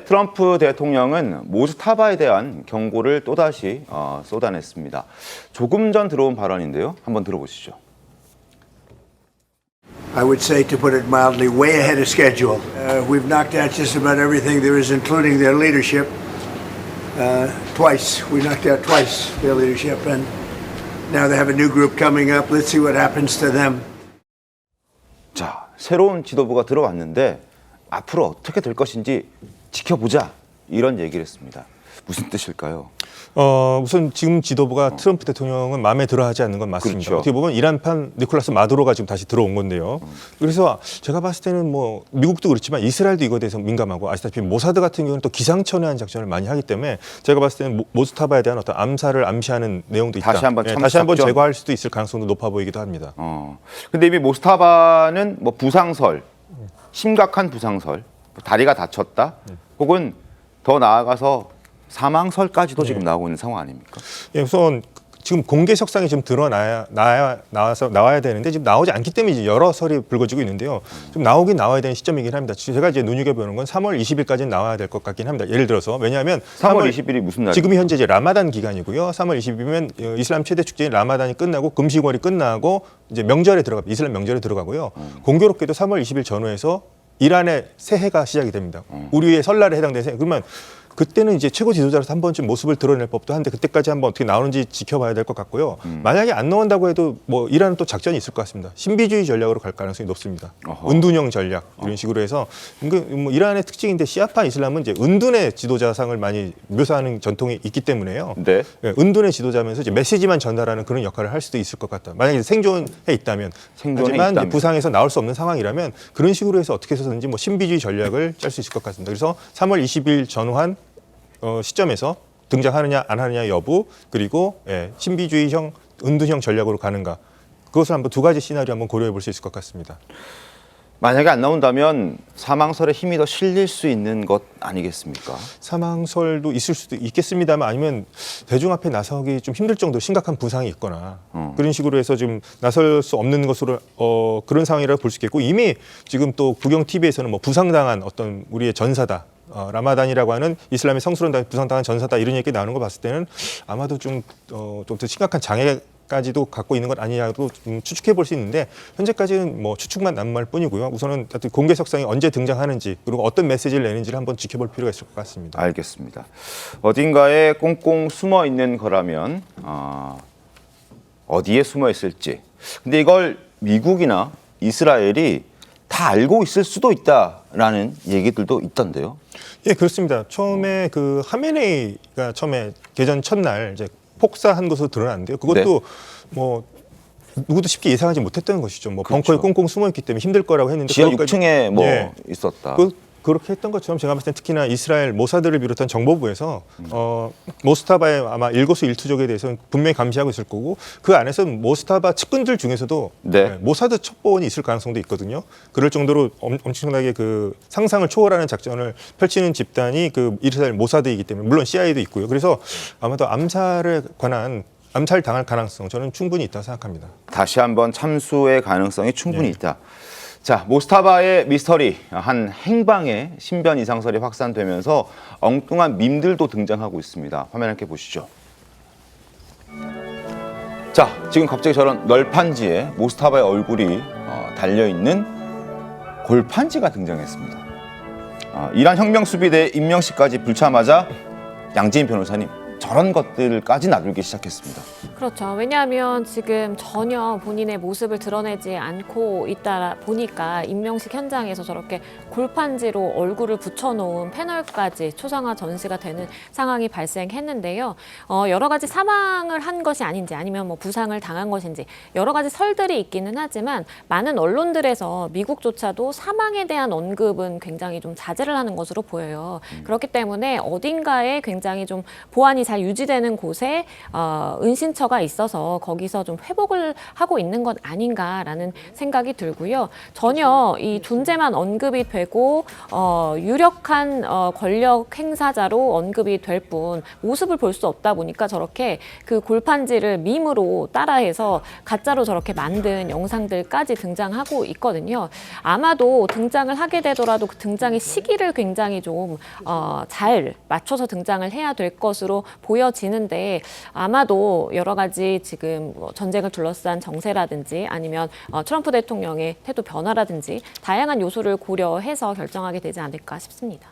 트럼프 대통령은 모스타바에 대한 경고를 또다시 쏟아냈습니다. 조금 전 들어온 발언인데요. 한번 들어보시죠. I would say, to put it mildly, way ahead of schedule. We've knocked out just about everything there is, including their leadership. Twice. We knocked out twice their leadership, and now they have a new group coming up. Let's see what happens to them. 자, 새로운 지도부가 들어왔는데 앞으로 어떻게 될 것인지 지켜보자, 이런 얘기를 했습니다. 무슨 뜻일까요? 우선 지금 지도부가 트럼프 대통령은 마음에 들어하지 않는 건 맞습니다. 그렇죠. 어떻게 보면 이란판 니콜라스 마두로가 지금 다시 들어온 건데요. 그래서 제가 봤을 때는 뭐 미국도 그렇지만 이스라엘도 이거에 대해서 민감하고, 아시다시피 모사드 같은 경우는 또 기상천외한 작전을 많이 하기 때문에 제가 봤을 때는 모스타바에 대한 어떤 암살을 암시하는 내용도 있다. 다시 한번 다시 한번 제거할 수도 있을 가능성도 높아 보이기도 합니다. 근데 이미 모스타바는 뭐 부상설, 심각한 부상설, 다리가 다쳤다, 혹은 더 나아가서 사망설까지도 지금 나오고 있는 상황 아닙니까? 예, 우선 지금 공개 석상이 지금 나와야 되는데 지금 나오지 않기 때문에 이제 여러 설이 불거지고 있는데요. 좀 나오긴 나와야 되는 시점이긴 합니다. 제가 이제 눈여겨보는 건 3월 20일까지는 나와야 될 것 같긴 합니다. 예를 들어서, 왜냐하면 3월 20일이 무슨 날이에요? 지금이 현재 이제 라마단 기간이고요. 3월 20일이면 이슬람 최대 축제인 라마단이 끝나고 금식월이 끝나고 이제 명절에 들어갑니다. 이슬람 명절에 들어가고요. 공교롭게도 3월 20일 전후에서 이란의 새해가 시작이 됩니다. 우리의 설날에 해당되는 새해. 그러면 그때는 이제 최고 지도자로서 한 번쯤 모습을 드러낼 법도 한데, 그때까지 한번 어떻게 나오는지 지켜봐야 될 것 같고요. 만약에 안 나온다고 해도 뭐 이란은 또 작전이 있을 것 같습니다. 신비주의 전략으로 갈 가능성이 높습니다. 은둔형 전략 이런 식으로 해서, 뭐 이란의 특징인데 시아파 이슬람은 이제 은둔의 지도자상을 많이 묘사하는 전통이 있기 때문에요. 네. 예, 은둔의 지도자면서 이제 메시지만 전달하는 그런 역할을 할 수도 있을 것 같다. 만약에 생존해 있다면. 하지만 이제 부상에서 나올 수 없는 상황이라면 그런 식으로 해서 어떻게 해서든지 뭐 신비주의 전략을 짤 수 있을 것 같습니다. 그래서 3월 20일 전후한 시점에서 등장하느냐 안 하느냐 여부, 그리고 신비주의형 은둔형 전략으로 가는가, 그것을 한번 두 가지 시나리오 한번 고려해 볼 수 있을 것 같습니다. 만약에 안 나온다면 사망설에 힘이 더 실릴 수 있는 것 아니겠습니까? 사망설도 있을 수도 있겠습니다만, 아니면 대중 앞에 나서기 좀 힘들 정도로 심각한 부상이 있거나 그런 식으로 해서 지금 나설 수 없는 것으로 그런 상황이라고 볼 수 있겠고, 이미 지금 또 국영 TV에서는 뭐 부상당한 어떤 우리의 전사다, 라마단이라고 하는 이슬람의 성스러운 부상당한 전사다, 이런 얘기 나오는 거 봤을 때는 아마도 좀 더 심각한 장애까지도 갖고 있는 것 아니냐고 추측해 볼 수 있는데, 현재까지는 뭐 추측만 난무할 뿐이고요. 우선은 공개 석상이 언제 등장하는지, 그리고 어떤 메시지를 내는지를 한번 지켜볼 필요가 있을 것 같습니다. 알겠습니다. 어딘가에 꽁꽁 숨어 있는 거라면 어디에 숨어 있을지. 근데 이걸 미국이나 이스라엘이 다 알고 있을 수도 있다라는 얘기들도 있던데요. 예, 그렇습니다. 처음에 그 하메네이가 처음에 개전 첫날 이제 폭사한 것으로 드러났는데요. 그것도 뭐 누구도 쉽게 예상하지 못했던 것이죠. 뭐 그렇죠. 벙커에 꽁꽁 숨어 있기 때문에 힘들 거라고 했는데, 지하 6층에 뭐 있었다. 그렇게 했던 것처럼 제가 봤을 때 특히나 이스라엘 모사드를 비롯한 정보부에서 모스타바의 아마 일거수일투족에 대해서는 분명히 감시하고 있을 거고, 그 안에서 모스타바 측근들 중에서도 모사드 첩보원이 있을 가능성도 있거든요. 그럴 정도로 엄청나게 그 상상을 초월하는 작전을 펼치는 집단이 그 이스라엘 모사드이기 때문에, 물론 CIA도 있고요. 그래서 아마도 암살에 관한 암살 당할 가능성, 저는 충분히 있다고 생각합니다. 다시 한번 참수의 가능성이 충분히 있다. 자, 모스타바의 미스터리, 한 행방의 신변 이상설이 확산되면서 엉뚱한 밈들도 등장하고 있습니다. 화면 함께 보시죠. 자, 지금 갑자기 저런 널판지에 모스타바의 얼굴이 달려있는 골판지가 등장했습니다. 이란 혁명수비대 임명식까지 불참하자 양지인 변호사님, 저런 것들까지 나돌기 시작했습니다. 그렇죠. 왜냐하면 지금 전혀 본인의 모습을 드러내지 않고 있다 보니까 임명식 현장에서 저렇게 골판지로 얼굴을 붙여놓은 패널까지 초상화 전시가 되는 상황이 발생했는데요. 여러 가지 사망을 한 것이 아닌지, 아니면 뭐 부상을 당한 것인지 여러 가지 설들이 있기는 하지만, 많은 언론들에서 미국조차도 사망에 대한 언급은 굉장히 좀 자제를 하는 것으로 보여요. 그렇기 때문에 어딘가에 굉장히 좀 보안이 잘 유지되는 곳에 은신처가 뭐가 있어서 거기서 좀 회복을 하고 있는 것 아닌가라는 생각이 들고요. 전혀 이 존재만 언급이 되고 유력한 권력 행사자로 언급이 될 뿐 모습을 볼 수 없다 보니까 저렇게 그 골판지를 밈으로 따라해서 가짜로 저렇게 만든 영상들까지 등장하고 있거든요. 아마도 등장을 하게 되더라도 그 등장의 시기를 굉장히 좀 잘 맞춰서 등장을 해야 될 것으로 보여지는데 아마도 여러 가지 지금 전쟁을 둘러싼 정세라든지 아니면 트럼프 대통령의 태도 변화라든지 다양한 요소를 고려해서 결정하게 되지 않을까 싶습니다.